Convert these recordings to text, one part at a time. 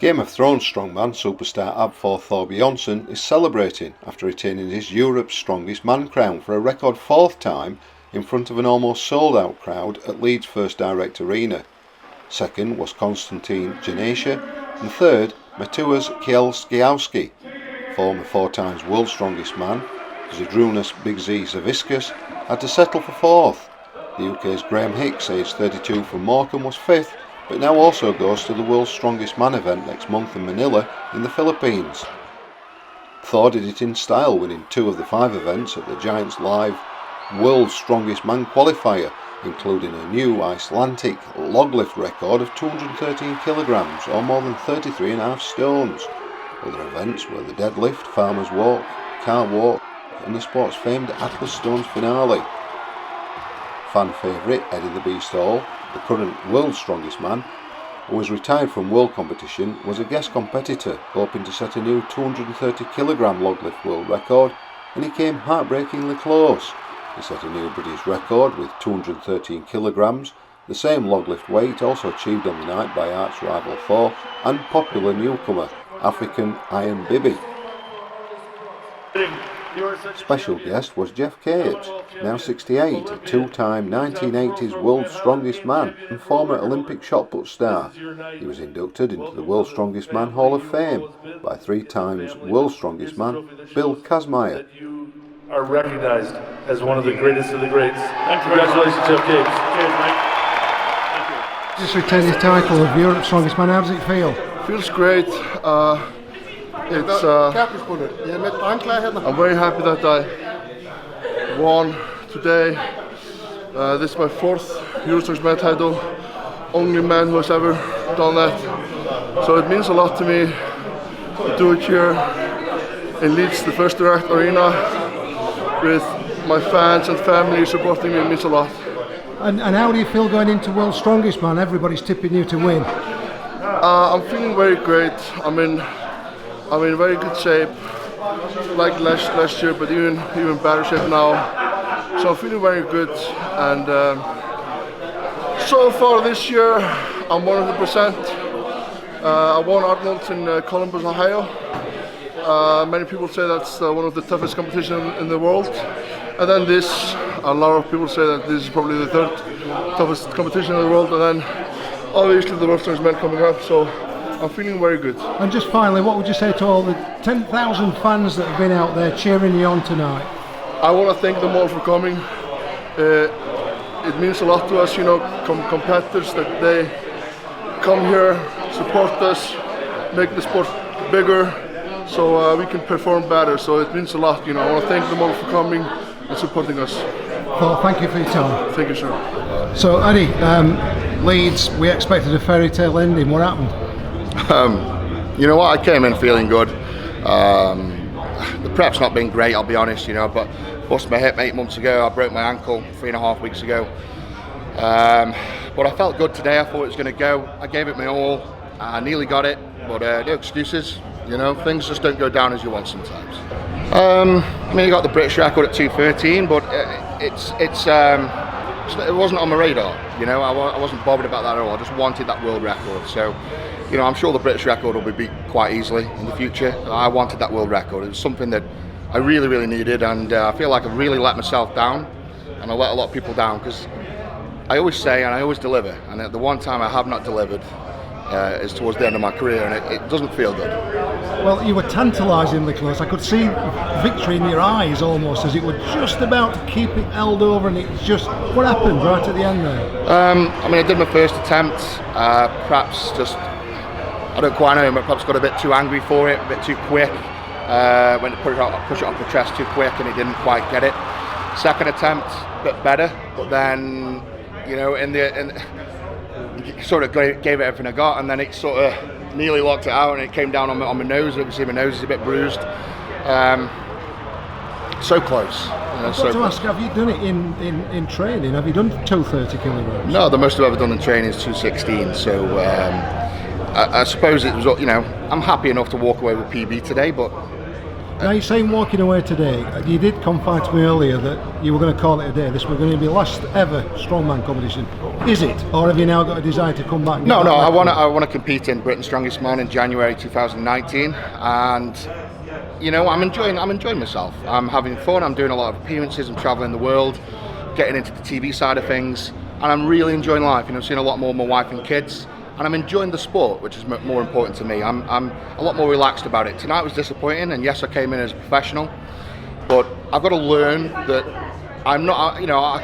Game of Thrones strongman superstar Hafþo Thor Bjo is celebrating after retaining his Europe's Strongest Man crown for a record 4th time in front of an almost sold out crowd at Leeds First Direct Arena. Second was Konstantin Janasha and third Magnús Ver, former 4 times World's Strongest Man. Zadrunas Big Z Zaviskus had to settle for 4th. The UK's Graham Hicks, aged 32 from Morecambe, was 5th, but now also goes to the World's Strongest Man event next month in Manila in the Philippines. Thor did it in style, winning 2 of the 5 events at the Giants Live World's Strongest Man qualifier, including a new Icelandic log lift record of 213 kilograms or more than 33.5 stones. Other events were the deadlift, farmer's walk, car walk and the sport's famed Atlas Stones finale. Fan favourite Eddie the Beast Hall, the current World's Strongest Man, who was retired from world competition, was a guest competitor hoping to set a new 230 kilogram log lift world record, and he came heartbreakingly close. He set a new British record with 213 kilograms, the same log lift weight also achieved on the night by arch rival Thor and popular newcomer African Iron Biby. Special guest was Geoff Capes, now 68, a 2-time 1980s World's Strongest Man and former Olympic shot put star. He was inducted into the World's Strongest Man Hall of Fame by 3 times World's Strongest Man Bill Kazmaier. Are recognized as one of the greatest of the greats. Congratulations, Geoff Capes. Cheers, mate. Thank you. Just retained the title of Europe's Strongest Man. How does it feel? Feels great. I'm very happy that I won today. This is my 4th Europe's Man title. Only man who has ever done that. So it means a lot to me to do it here in Leeds, the First Direct Arena, with my fans and family supporting me. It means a lot. And how do you feel going into World's Strongest Man? Everybody's tipping you to win. I'm feeling very great. I'm in very good shape, like last year, but even better shape now. So I'm feeling very good, and so far this year I'm 100%. I won Arnold's in Columbus, Ohio. Many people say that's one of the toughest competitions in the world, and then this, a lot of people say that this is probably the 3rd toughest competition in the world, and then obviously the World's Strongest Man coming up. So I'm feeling very good. And just finally, what would you say to all the 10,000 fans that have been out there cheering you on tonight? I want to thank them all for coming. It means a lot to us, competitors, that they come here, support us, make the sport bigger, so we can perform better. So it means a lot, I want to thank them all for coming and supporting us. Well, thank you for your time. Thank you, sir. So, Eddie, Leeds, we expected a fairy tale ending. What happened? You know what? I came in feeling good. The prep's not been great, I'll be honest. But busted my hip 8 months ago. I broke my ankle 3.5 weeks ago. But I felt good today. I thought it was going to go. I gave it my all. I nearly got it, but no excuses. Things just don't go down as you want sometimes. You got the British record at 2:13, but it wasn't on my radar. I wasn't bothered about that at all. I just wanted that world record. So, I'm sure the British record will be beat quite easily in the future. I wanted that world record. It was something that I really, really needed, and I feel like I really let myself down, and I let a lot of people down, because I always say and I always deliver, and the one time I have not delivered is towards the end of my career, and it doesn't feel good. Well, you were tantalisingly close. I could see victory in your eyes almost, as it were just about to keep it held over, and it's just, what happened right at the end there? I did my first attempt, perhaps just, I don't quite know, but perhaps got a bit too angry for it, a bit too quick. Went to push it off the chest too quick, and he didn't quite get it. Second attempt, a bit better, but then, sort of gave it everything I got, and then it sort of nearly locked it out, and it came down on my nose. Obviously, my nose is a bit bruised. So close. I've got to ask, have you done it in training? Have you done 230 kilograms? No, the most I've ever done in training is 216. So I suppose it was, I'm happy enough to walk away with PB today, but Now you're saying walking away today, you did confide to me earlier that you were going to call it a day. This was going to be your last ever strongman competition. Is it? Or have you now got a desire to come back? No, I want to compete in Britain's Strongest Man in January 2019, and you know, I'm enjoying myself. I'm having fun. I'm doing a lot of appearances. I'm traveling the world, getting into the TV side of things, and I'm really enjoying life. You know, seeing a lot more of my wife and kids, and I'm enjoying the sport, which is more important to me. I'm a lot more relaxed about it. Tonight was disappointing, and yes, I came in as a professional, but I've got to learn that I'm not. You know,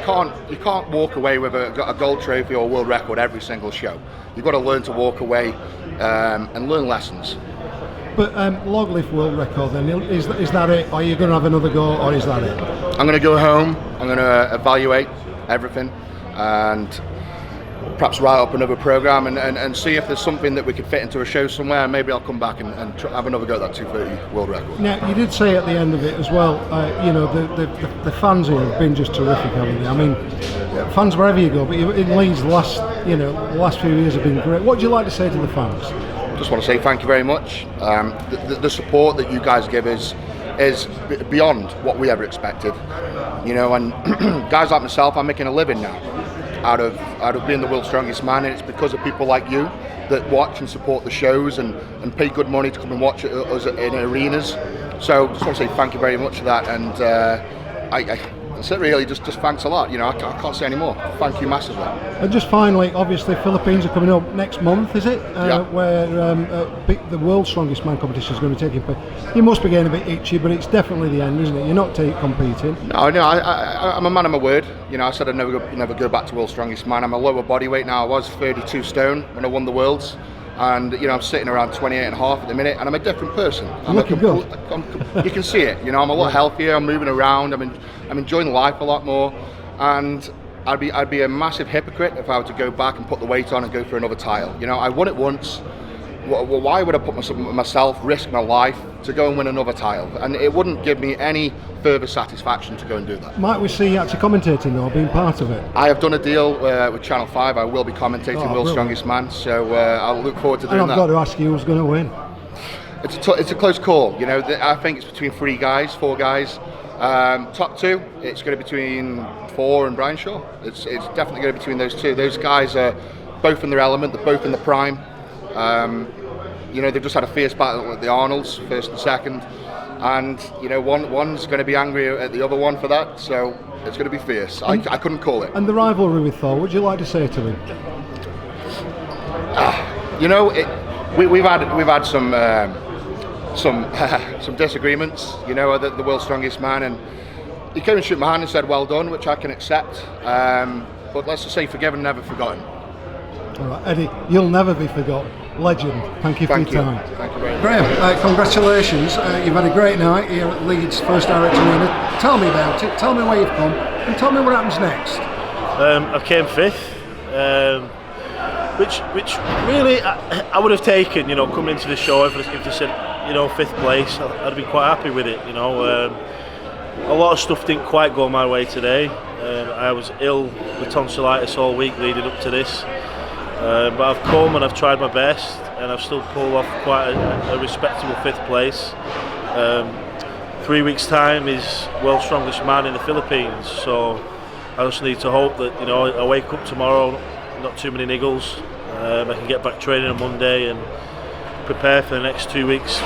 you can't walk away with a gold trophy or world record every single show. You've got to learn to walk away and learn lessons. But log lift world record then, is that it? Are you going to have another go, or is that it? I'm going to go home, I'm going to evaluate everything and perhaps write up another programme and see if there's something that we could fit into a show somewhere, and maybe I'll come back and have another go at that 230 world record. Now, you did say at the end of it as well, you know, the fans here have been just terrific, haven't they? I mean, fans wherever you go, but in Leeds the last few years have been great. What would you like to say to the fans? Just want to say thank you very much. The support that you guys give is beyond what we ever expected. You know, and guys like myself, I'm making a living now out of being the world's strongest man, and it's because of people like you that watch and support the shows and pay good money to come and watch us in arenas. So just want to say thank you very much for that, and that's it really. Just thanks a lot. You know, I can't say any more. Thank you massively. And just finally, obviously Philippines are coming up next month, is it? Yeah. Where the world's strongest man competition is going to be taking place. You must be getting a bit itchy, but it's definitely the end, isn't it? You're not competing. No, I'm a man of my word. You know, I said I'd never go back to world's strongest man. I'm a lower body weight now. I was 32 stone when I won the worlds. And you know, I'm sitting around 28.5 at the minute, and I'm a different person. I'm looking good. You can see it. You know, I'm a lot healthier. I'm moving around. I'm enjoying life a lot more. And I'd be a massive hypocrite if I were to go back and put the weight on and go for another title. You know, I won it once. Why would I put myself, risk my life to go and win another title? And it wouldn't give me any further satisfaction to go and do that. Might we see you actually commentating or being part of it? I have done a deal with Channel 5. I will be commentating World's Strongest Man, so I'll look forward to doing that. And I've got to ask you who's going to win. It's a close call. You know, I think it's between four guys. Top two, it's going to be between Thor and Brian Shaw. It's definitely going to be between those two. Those guys are both in their element. They're both in the prime. You know, they've just had a fierce battle at the Arnolds, first and second, and you know, one's going to be angry at the other one for that, so it's going to be fierce. I couldn't call it. And the rivalry with Thor, what would you like to say to him? You know, we've had some some disagreements. You know, the world's strongest man, and he came and shook my hand and said well done, which I can accept. But let's just say forgiven, never forgotten. All right, Eddie, you'll never be forgotten. Legend. Thank you for your time. Thank you very much. Graham, congratulations. You've had a great night here at Leeds First Direct Arena. Tell me about it. Tell me where you've come, and tell me what happens next. I came fifth, which really I would have taken. You know, coming into the show if they said, you know, fifth place, I'd be quite happy with it. You know, a lot of stuff didn't quite go my way today. I was ill with tonsillitis all week leading up to this. But I've come and I've tried my best, and I've still pulled off quite a respectable fifth place. 3 weeks' time is world's strongest man in the Philippines, so I just need to hope that, you know, I wake up tomorrow, not too many niggles. I can get back training on Monday and prepare for the next 2 weeks,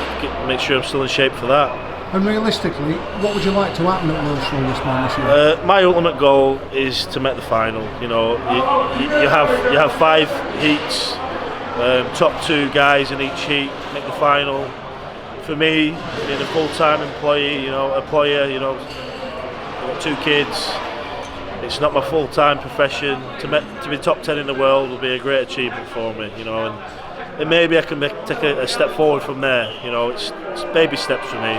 make sure I'm still in shape for that. And realistically, what would you like to happen at World's Strongest Man this year? My ultimate goal is to make the final. You know, you have 5 heats, top 2 guys in each heat make the final. For me, being a full-time employer, you know, I've got 2 kids. It's not my full-time profession. To be top 10 in the world will be a great achievement for me. You know, and maybe I can take a step forward from there. You know, it's baby steps for me.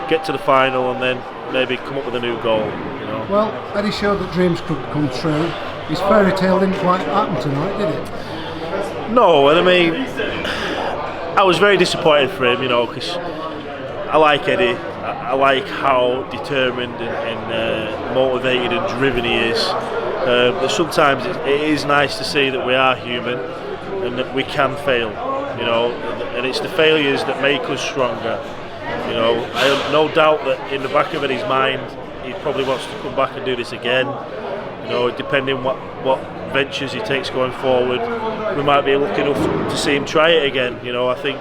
Get to the final and then maybe come up with a new goal. You know. Well, Eddie showed that dreams could come true. His fairy tale didn't quite happen tonight, did it? No, and I mean, I was very disappointed for him, you know, because I like Eddie. I like how determined and motivated and driven he is. But sometimes it is nice to see that we are human and that we can fail, you know, and it's the failures that make us stronger. You know, I have no doubt that in the back of his mind, he probably wants to come back and do this again. You know, depending what ventures he takes going forward, we might be lucky enough to see him try it again. You know, I think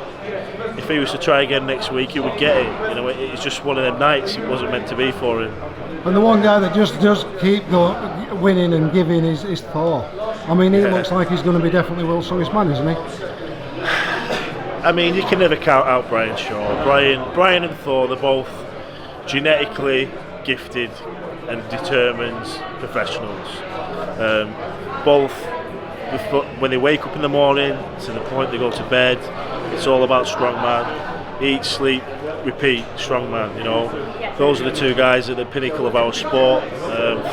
if he was to try again next week, he would get it. You know, it's just one of them nights. It wasn't meant to be for him. And the one guy that just does keep winning and giving is Thor. I mean, he looks like he's going to be definitely world's strongest man, isn't he? I mean, you can never count out Brian Shaw. Brian and Thor, they're both genetically gifted and determined professionals. Both, when they wake up in the morning to the point they go to bed, it's all about strongman. Eat, sleep, repeat, strongman. You know, those are the two guys at the pinnacle of our sport.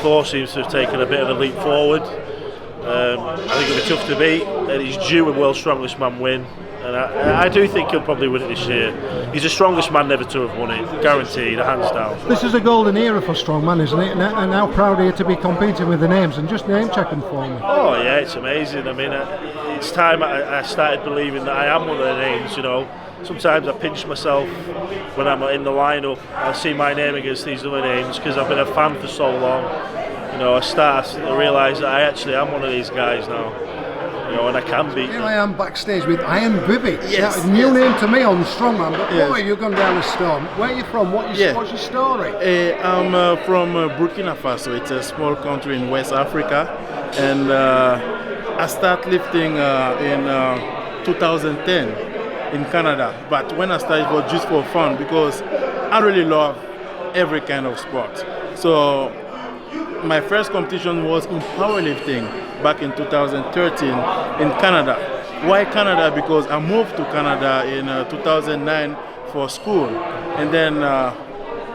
Thor seems to have taken a bit of a leap forward. I think it'll be tough to beat, and he's due a world's strongest man win. And I do think he'll probably win it this year. He's the strongest man never to have won it, guaranteed, hands down. This is a golden era for strongman, isn't it? And how proud are you to be competing with the names and just name checking for me? Oh yeah, it's amazing. I mean, it's time I started believing that I am one of the names. You know, sometimes I pinch myself when I'm in the lineup. I see my name against these other names because I've been a fan for so long. You know, I start to realise that I actually am one of these guys now. You know, and I can be. Here I am backstage with Iron Biby. Yes, New name to me on Strongman, but Yes. boy, you've gone down the storm. Where are you from? What's your story? I'm from Burkina Faso. It's a small country in West Africa, and I started lifting in 2010 in Canada. But when I started, it was just for fun because I really love every kind of sport. So my first competition was in powerlifting back in 2013 in Canada. Why Canada? Because I moved to Canada in 2009 for school, and then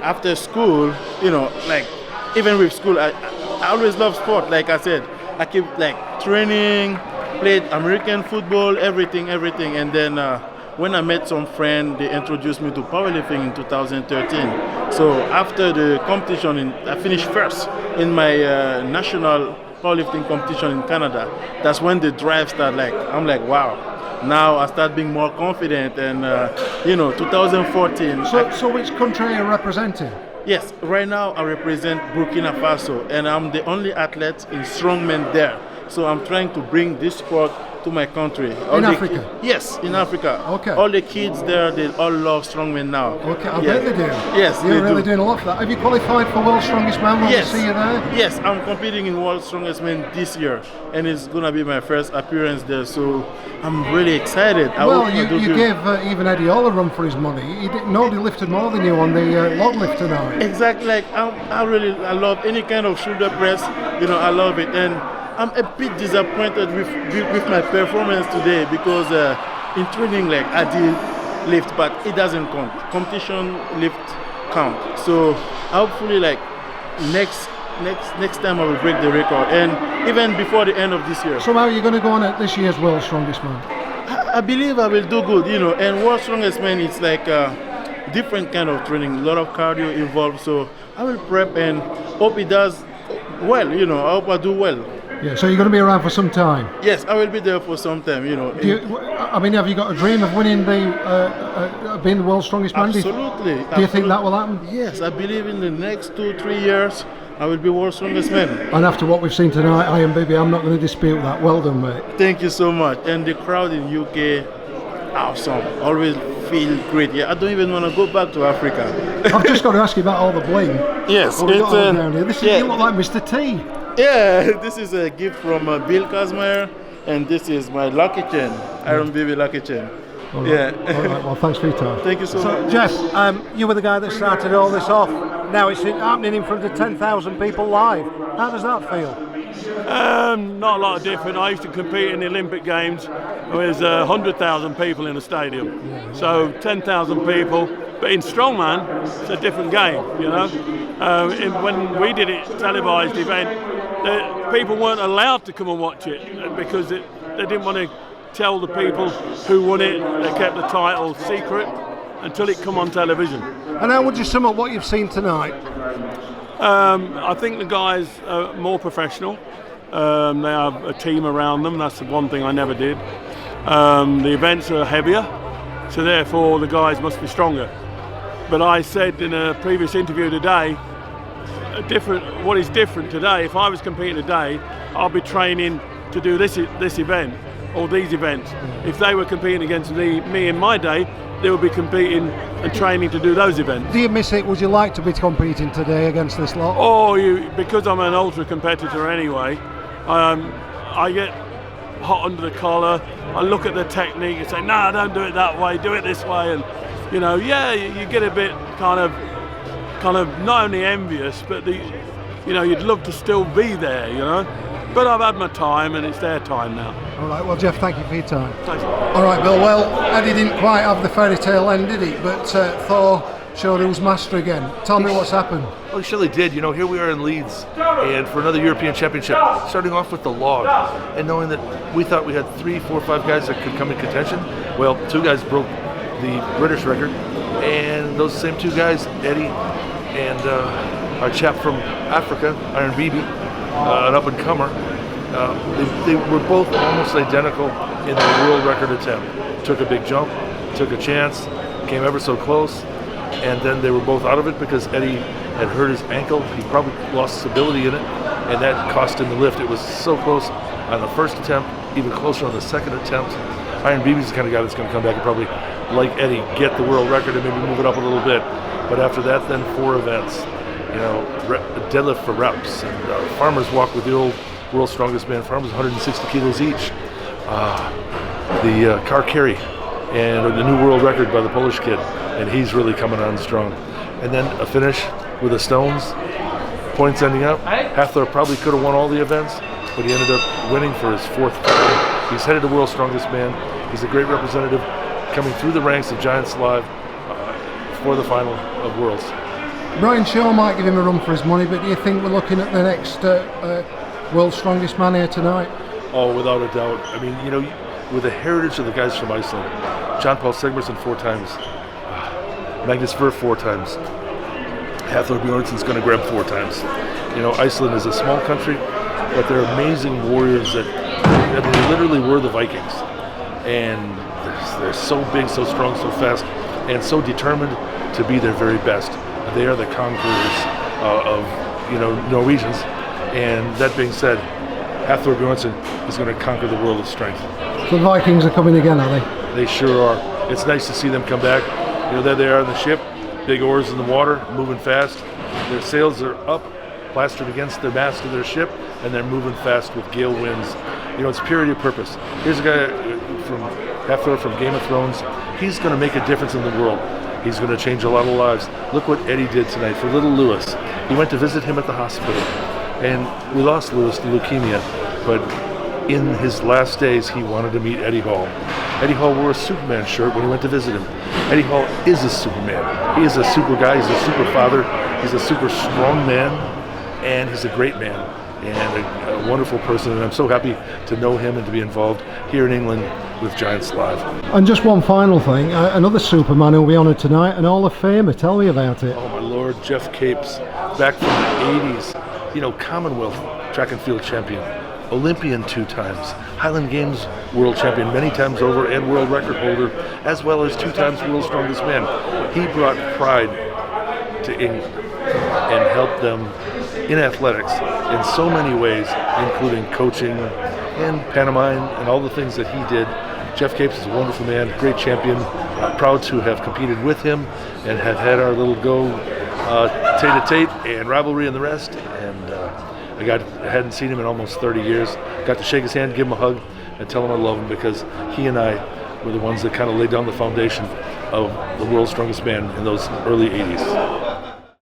after school, you know, like even with school, I always love sport. Like I said, I keep like training, played American football, everything, and then when I met some friend, they introduced me to powerlifting in 2013. So after the competition, I finished first in my national powerlifting competition in Canada. That's when the drive started. Like I'm like, wow. Now I start being more confident, and 2014. So which country are you representing? Yes, right now I represent Burkina Faso, and I'm the only athlete in strongman there. So I'm trying to bring this sport to my country. In Africa? Yes, in Africa. Okay. All the kids there, they all love strongman now. Okay, I bet they do. Yes, You're they really do. doing a lot for that. Have you qualified for World's Strongest Man when Yes. we see you there? Yes, I'm competing in World's Strongest Man this year, and it's gonna be my first appearance there. So I'm really excited. You gave even Eddie all a run for his money. Nobody lifted more than you on the log lifter now. Exactly. Like I love any kind of shoulder press. You know, I love it, and I'm a bit disappointed with my performance today because in training, like I did lift, but it doesn't count. Competition lift count. So hopefully, like next time I will break the record, and even before the end of this year. So how are you going to go on at this year's World's Strongest Man? I believe I will do good, you know. And World's Strongest Man, it's like a different kind of training, a lot of cardio involved. So I will prep and hope it does well, you know. I hope I do well. Yeah, so you're going to be around for some time? Yes, I will be there for some time, you know. Have you got a dream of winning being the world's strongest man? Absolutely. Do you think that will happen? Yes, I believe in the next 2-3 years I will be world's strongest man. And after what we've seen tonight, Iron Biby, I'm not going to dispute that. Well done, mate. Thank you so much. And the crowd in UK, awesome. Always feel great. Yeah, I don't even want to go back to Africa. I've just got to ask you about all the bling. Yes, What we got all down here. You look like Mr. T. Yeah, this is a gift from Bill Kazmaier, and this is my lucky chain, Iron Biby lucky chain. All right. Yeah. All right, well, thanks for your time. Thank you so much. Geoff, you were the guy that started all this off. Now it's happening in front of 10,000 people live. How does that feel? Not a lot of different. I used to compete in the Olympic Games. There was 100,000 people in the stadium. So 10,000 people. But in strongman, it's a different game, you know. When we did it, televised event, people weren't allowed to come and watch it because they didn't want to tell the people who won it. They kept the title secret until it come on television. And how would you sum up what you've seen tonight? I think the guys are more professional. They have a team around them. That's the one thing I never did. The events are heavier, so therefore the guys must be stronger. But I said in a previous interview today, what is different today, if I was competing today, I'll be training to do this event or these events. If they were competing against me in my day, they would be competing and training to do those events. Do you miss it? Would you like to be competing today against this lot? Oh, because I'm an ultra competitor anyway, I get hot under the collar. I look at the technique and say, no, don't do it that way, do it this way. And you get a bit kind of not only envious, but you'd love to still be there, But I've had my time, and it's their time now. All right, well, Geoff, thank you for your time. Thanks. All right, Bill, well, Eddie didn't quite have the fairy tale end, did he? But Thor showed he was master again. Tell me what's happened. Well, he surely did. Here we are in Leeds, and for another European Championship, starting off with the log, and knowing that we thought we had 3, 4, 5 guys that could come in contention. Well, 2 guys broke the British record, and those same 2 guys, Eddie and our chap from Africa, Iron Biby, an up-and-comer, they were both almost identical in the world record attempt. Took a big jump, took a chance, came ever so close, and then they were both out of it because Eddie had hurt his ankle. He probably lost stability in it, and that cost him the lift. It was so close on the first attempt, even closer on the second attempt. Iron Biby's the kind of guy that's going to come back and probably, like Eddie, get the world record and maybe move it up a little bit. But after that, then 4 events. Deadlift for reps, and farmers walk with the old world's strongest man. Farmers 160 kilos each. The car carry, and the new world record by the Polish kid, and he's really coming on strong. And then a finish with the stones, points ending up. Hafþo probably could have won all the events, but he ended up winning for his 4th time. He's headed to world's strongest man. He's a great representative coming through the ranks of Giants Live for the final of Worlds. Brian Shaw might give him a run for his money, but do you think we're looking at the next world's strongest man here tonight? Oh, without a doubt. I mean, with the heritage of the guys from Iceland, John Paul Sigmarsson 4 times, Magnús Ver 4 times, Hafþór Bjornsson's going to grab 4 times. Iceland is a small country, but they're amazing warriors that they literally were the Vikings. And they're so big, so strong, so fast, and so determined to be their very best. They are the conquerors of Norwegians. And that being said, Hafþór Bjornsson is going to conquer the world of strength. The Vikings are coming again, are they? They sure are. It's nice to see them come back. There they are on the ship, big oars in the water, moving fast. Their sails are up, plastered against the mast of their ship, and they're moving fast with gale winds. It's purity of purpose. Here's a guy from Hafþór from Game of Thrones. He's going to make a difference in the world. He's going to change a lot of lives. Look what Eddie did tonight for little Lewis. He went to visit him at the hospital, and we lost Lewis to leukemia, but in his last days, he wanted to meet Eddie Hall. Eddie Hall wore a Superman shirt when he went to visit him. Eddie Hall is a Superman. He is a super guy. He's a super father. He's a super strong man, and he's a great man and a wonderful person. And I'm so happy to know him and to be involved here in England with Giants Live. And just one final thing, another Superman who'll be honoured tonight, an Hall of Famer. Tell me about it. Oh my Lord, Geoff Capes, back from the 80s. Commonwealth track and field champion, Olympian 2 times, Highland Games world champion many times over, and world record holder, as well as 2 times world's strongest man. He brought pride to England and helped them in athletics in so many ways, including coaching and pantomime and all the things that he did. Geoff Capes is a wonderful man, great champion. Proud to have competed with him and have had our little go tete-a-tete and rivalry and the rest. And I hadn't seen him in almost 30 years. Got to shake his hand, give him a hug, and tell him I love him, because he and I were the ones that kind of laid down the foundation of the world's strongest man in those early 80s.